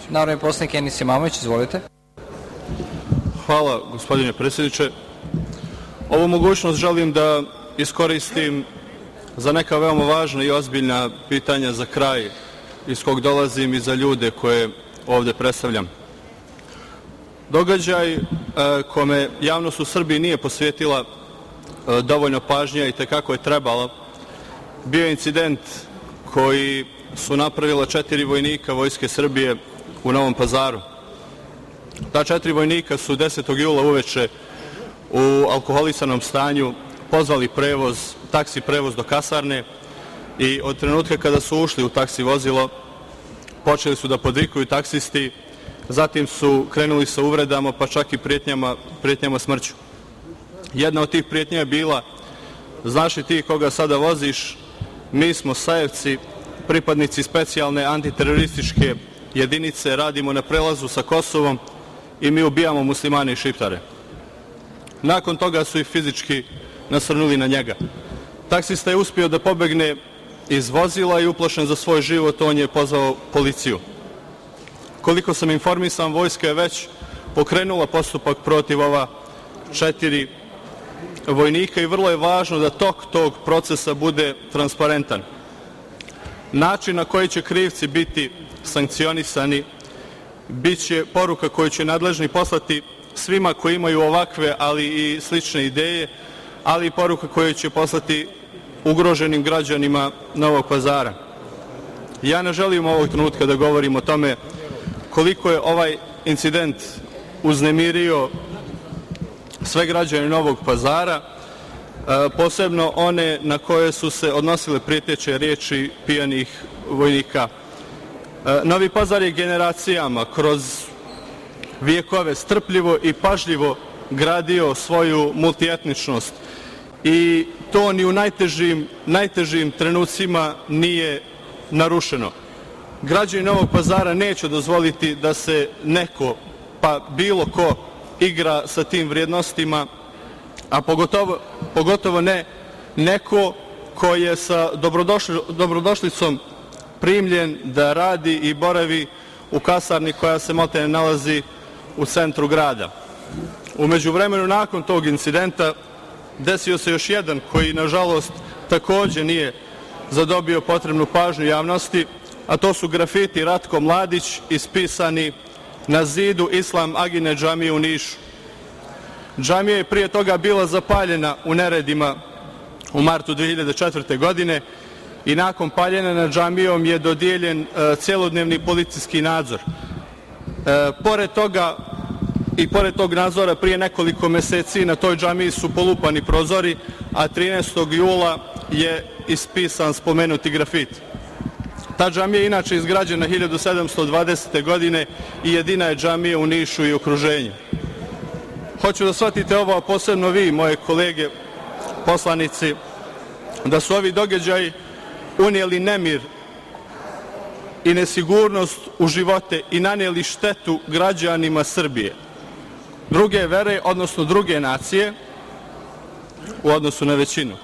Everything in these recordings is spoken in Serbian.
Narodni poslanik Enis Imamović, izvolite. Hvala, gospodine predsjedniče. Ovu mogućnost želim da iskoristim za neka veoma važna i ozbiljna pitanja za kraj iz kog dolazim i za ljude koje ovde predstavljam. Događaj kome javnost u Srbiji nije posvetila dovoljno pažnje i tekako je trebalo, bio je incident koji su napravila 4 vojnika Vojske Srbije u Novom Pazaru. Ta 4 vojnika su 10. jula uveče u alkoholisanom stanju pozvali taksi prevoz do kasarne i od trenutka kada su ušli u taksi vozilo počeli su da podvikuju taksisti, zatim su krenuli sa uvredama pa čak i pretnjama smrću. Jedna od tih prijetnja je bila: znaš li ti koga sada voziš, mi smo Sajevci, pripadnici specijalne antiterorističke jedinice, radimo na prelazu sa Kosovom i mi ubijamo muslimane i šiptare. Nakon toga su i fizički nasrnuli na njega. Taksista je uspio da pobegne iz vozila i uplašen za svoj život on je pozvao policiju. Koliko sam informisan, vojska je već pokrenula postupak protiv ova 4 vojnika i vrlo je važno da tok tog procesa bude transparentan. Način na koji će krivci biti sankcionisani biće poruka koju će nadležni poslati svima koji imaju ovakve, ali i slične ideje, ali i poruka koju će poslati ugroženim građanima Novog Pazara. Ja ne želim ovog trenutka da govorim o tome koliko je ovaj incident uznemirio sve građane Novog Pazara, posebno one na koje su se odnosile prijeteće riječi pijanih vojnika. Novi Pazar je generacijama kroz vijekove strpljivo i pažljivo gradio svoju multietničnost i to ni u najtežim trenucima nije narušeno. Građani Novog Pazara neće dozvoliti da se neko, pa bilo ko, igra sa tim vrijednostima, a pogotovo ne neko ko je sa dobrodošlicom primljen da radi i boravi u kasarni koja se maltene nalazi u centru grada. U međuvremenu, nakon tog incidenta, desio se još jedan koji, nažalost, takođe nije zadobio potrebnu pažnju javnosti, a to su grafiti Ratko Mladić ispisani na zidu Islam Agine džamije u Nišu. Džamija je prije toga bila zapaljena u neredima u martu 2004. godine i nakon paljenja nad džamijom je dodijeljen celodnevni policijski nadzor. Pored tog nadzora, prije nekoliko meseci na toj džamiji su polupani prozori, a 13. jula je ispisan spomenuti grafit. Ta džamija je inače izgrađena 1720. godine i jedina je džamija u Nišu i okruženju. Hoću da shvatite ovo, a posebno vi, moje kolege poslanici, da su ovi događaji unijeli nemir i nesigurnost u živote i nanijeli štetu građanima Srbije. Druge vere, odnosno druge nacije, u odnosu na većinu.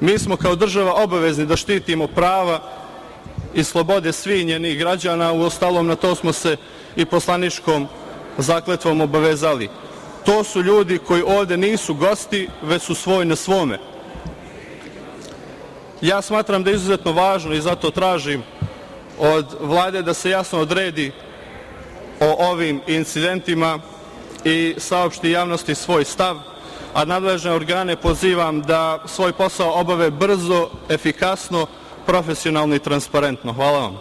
Mi smo kao država obavezni da štitimo prava i slobode svih njenih građana, uostalom na to smo se i poslaničkom zakletvom obavezali. To su ljudi koji ovde nisu gosti, već su svoj na svome. Ja smatram da je izuzetno važno i zato tražim od Vlade da se jasno odredi o ovim incidentima i saopšti javnosti svoj stav, a nadležne organe pozivam da svoj posao obave brzo, efikasno, profesionalno i transparentno. Hvala vam.